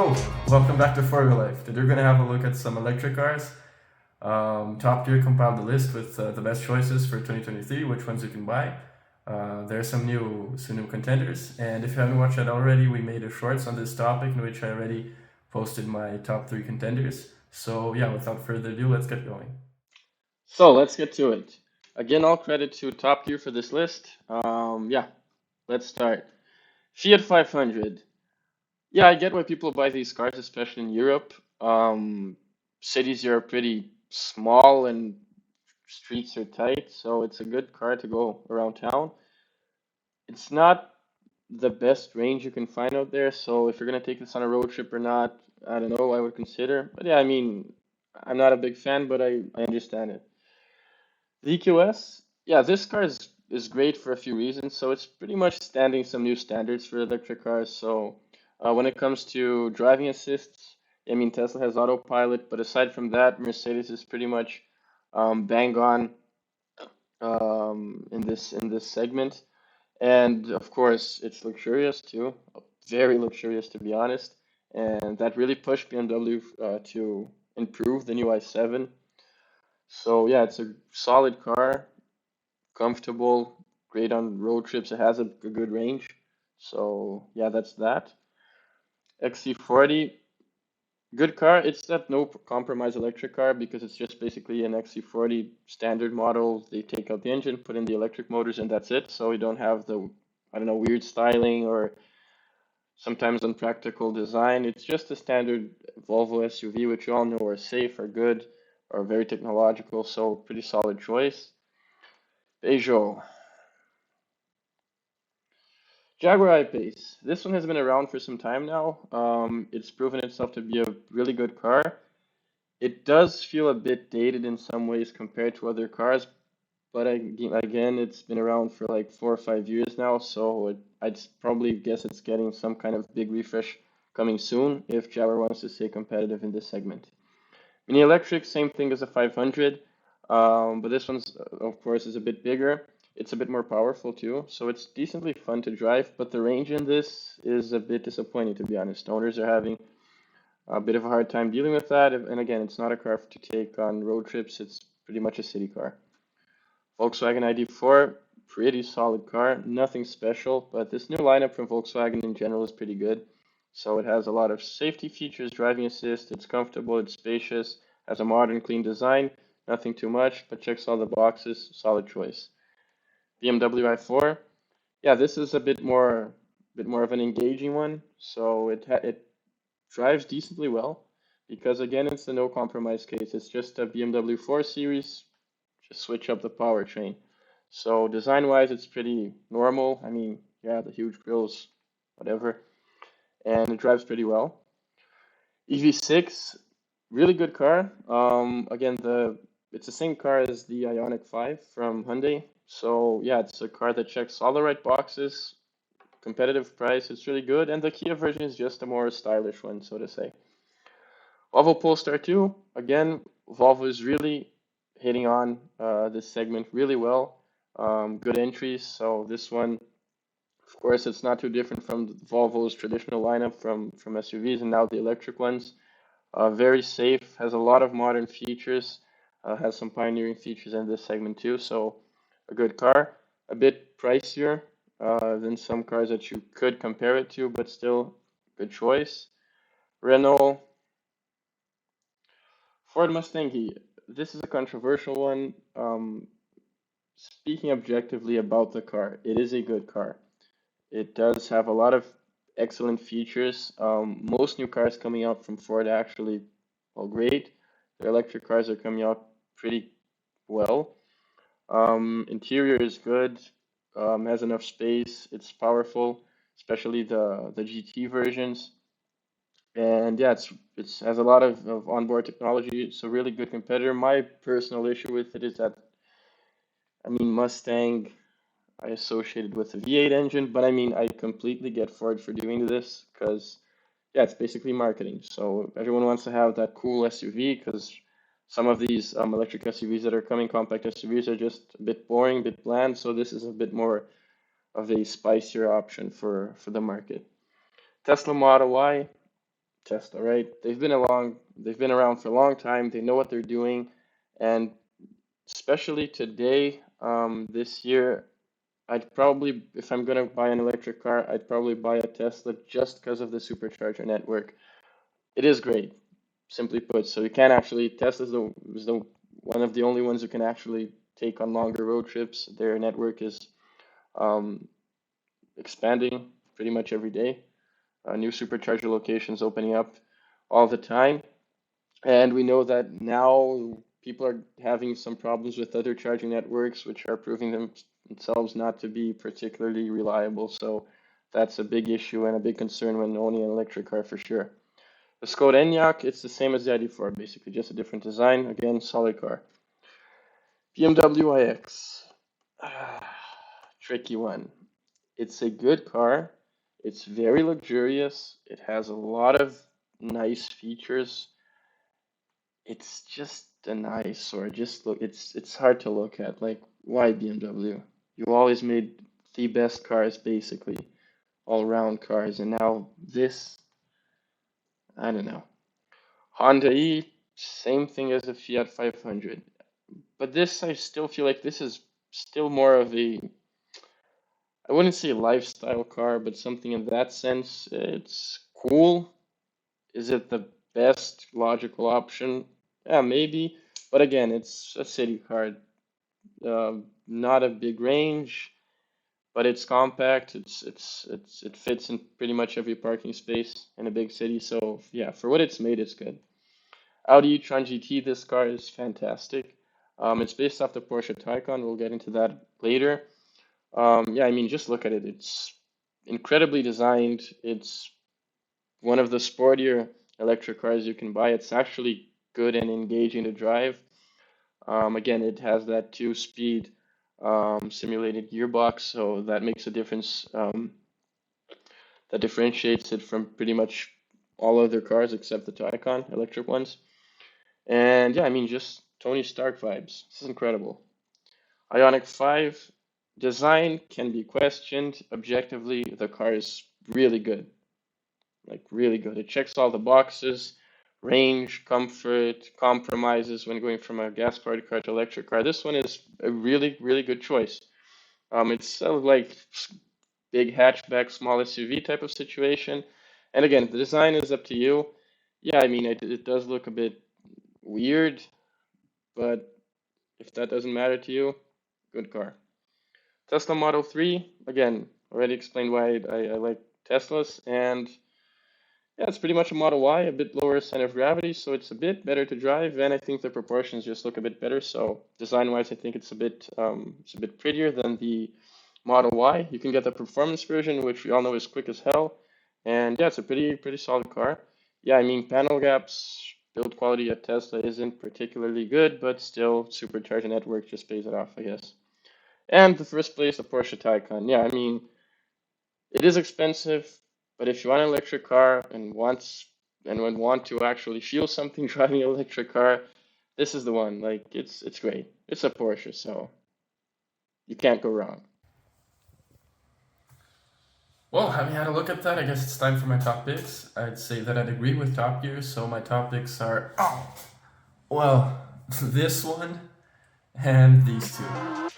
So, welcome back to For Your Life. Today we're going to have a look at some electric cars. Top Gear compiled the list with the best choices for 2023, which ones you can buy. There are some new contenders, and if you haven't watched that already, we made a shorts on this topic in which I already posted my top 3 contenders. So yeah, without further ado, let's get going. So let's get to it. Again, all credit to Top Gear for this list. Yeah, let's start. Fiat 500. Yeah, I get why people buy these cars, especially in Europe. Cities here are pretty small and streets are tight, so it's a good car to go around town. It's not the best range you can find out there, so if you're gonna take this on a road trip or not, I don't know, I would consider. But yeah, I mean, I'm not a big fan, but I understand it. The EQS, yeah, this car is great for a few reasons. So it's pretty much standing some new standards for electric cars. So when it comes to driving assists, I mean Tesla has autopilot, but aside from that, Mercedes is pretty much bang on in this segment. And of course, it's luxurious too, very luxurious to be honest. And that really pushed BMW to improve the new i7. So yeah, it's a solid car, comfortable, great on road trips. It has a good range. So yeah, that's that. XC40, good car. It's that no compromise electric car because it's just basically an XC40 standard model. They take out the engine, put in the electric motors, and that's it. So you don't have the, I don't know, weird styling or sometimes unpractical design. It's just a standard Volvo SUV, which you all know are safe, are good, are very technological. So pretty solid choice. Peugeot. Jaguar I-Pace. This one has been around for some time now. It's proven itself to be a really good car. It does feel a bit dated in some ways compared to other cars, but again, it's been around for like 4 or 5 years now, so I'd probably guess it's getting some kind of big refresh coming soon if Jaguar wants to stay competitive in this segment. Mini Electric, same thing as a 500, but this one's, of course, is a bit bigger. It's a bit more powerful too, so it's decently fun to drive, but the range in this is a bit disappointing, to be honest. Owners are having a bit of a hard time dealing with that, and again, it's not a car to take on road trips, it's pretty much a city car. Volkswagen ID4, pretty solid car, nothing special, but this new lineup from Volkswagen in general is pretty good. So it has a lot of safety features, driving assist, it's comfortable, it's spacious, has a modern, clean design, nothing too much, but checks all the boxes, solid choice. BMW i4, yeah, this is a bit more of an engaging one, so it drives decently well because again, it's a no compromise case. It's just a BMW 4 Series, just switch up the powertrain. So design-wise, it's pretty normal. I mean, yeah, the huge grills, whatever, and it drives pretty well. EV6, really good car. Again, the it's the same car as the Ioniq 5 from Hyundai. So yeah, it's a car that checks all the right boxes. Competitive price, it's really good, and the Kia version is just a more stylish one, so to say. Volvo Polestar 2, again, Volvo is really hitting on this segment really well. Good entries, so this one, of course, it's not too different from Volvo's traditional lineup from SUVs and now the electric ones. Very safe, has a lot of modern features, has some pioneering features in this segment too, so a good car. A bit pricier than some cars that you could compare it to, but still good choice. Renault, Ford Mustang. This is a controversial one. Speaking objectively about the car, it is a good car. It does have a lot of excellent features. Most new cars coming out from Ford are actually, well, great. Their electric cars are coming out pretty well. Interior is good. Has enough space. It's powerful, especially the GT versions. And yeah, it's has a lot of onboard technology. It's a really good competitor. My personal issue with it is that, I mean, Mustang I associated with the V8 engine, but I mean, I completely get Ford for doing this because yeah, it's basically marketing. So everyone wants to have that cool SUV because some of these electric SUVs that are coming, compact SUVs, are just a bit boring, a bit bland. So this is a bit more of a spicier option for the market. Tesla Model Y. Tesla, right? They've been around for a long time. They know what they're doing, and especially today, this year, I'd probably, if I'm gonna buy an electric car, I'd probably buy a Tesla just because of the supercharger network. It is great, simply put. So you can actually, Tesla's the one of the only ones who can actually take on longer road trips. Their network is um, expanding pretty much every day. New supercharger locations opening up all the time. And we know that now people are having some problems with other charging networks, which are proving themselves not to be particularly reliable. So that's a big issue and a big concern when owning an electric car for sure. The Skoda Enyaq, it's the same as the ID4, basically, just a different design. Again, solid car. BMW iX, tricky one. It's a good car. It's very luxurious. It has a lot of nice features. It's just an eyesore. Just look, it's hard to look at. Like, why BMW? You always made the best cars, basically, all-round cars, and now this, I don't know. Honda E, same thing as the Fiat 500. But this, I still feel like this is still more of a, I wouldn't say lifestyle car, but something in that sense. It's cool. Is it the best logical option? Yeah, maybe. But again, it's a city car. Not a big range, but it's compact. It fits in pretty much every parking space in a big city. So yeah, for what it's made, it's good. Audi e-tron GT, this car is fantastic. It's based off the Porsche Taycan. We'll get into that later. Yeah, I mean, just look at it. It's incredibly designed. It's one of the sportier electric cars you can buy. It's actually good and engaging to drive. Again, it has that two-speed simulated gearbox, so that makes a difference. That differentiates it from pretty much all other cars except the Taycan electric ones. And yeah, I mean, just Tony Stark vibes. This is incredible. Ioniq 5 design can be questioned. Objectively, the car is really good. Like, really good. It checks all the boxes: range, comfort, compromises when going from a gas-powered car to electric car. This one is a really, really good choice. It's like big hatchback, small SUV type of situation. And again, the design is up to you. Yeah, I mean, it does look a bit weird, but if that doesn't matter to you, good car. Tesla Model 3, again, already explained why I like Teslas, and yeah, it's pretty much a Model Y, a bit lower center of gravity, so it's a bit better to drive, and I think the proportions just look a bit better. So design-wise, I think it's a bit prettier than the Model Y. You can get the performance version, which we all know is quick as hell, and yeah, it's a pretty solid car. Yeah, I mean, panel gaps, build quality at Tesla isn't particularly good, but still, supercharger network just pays it off, I guess. And the first place, the Porsche Taycan. Yeah, I mean, it is expensive, but if you want an electric car and want to actually feel something driving an electric car, this is the one. Like, it's great. It's a Porsche, so you can't go wrong. Well, having had a look at that, I guess it's time for my top picks. I'd say that I'd agree with Top Gear, so my top picks are, well, this one and these two.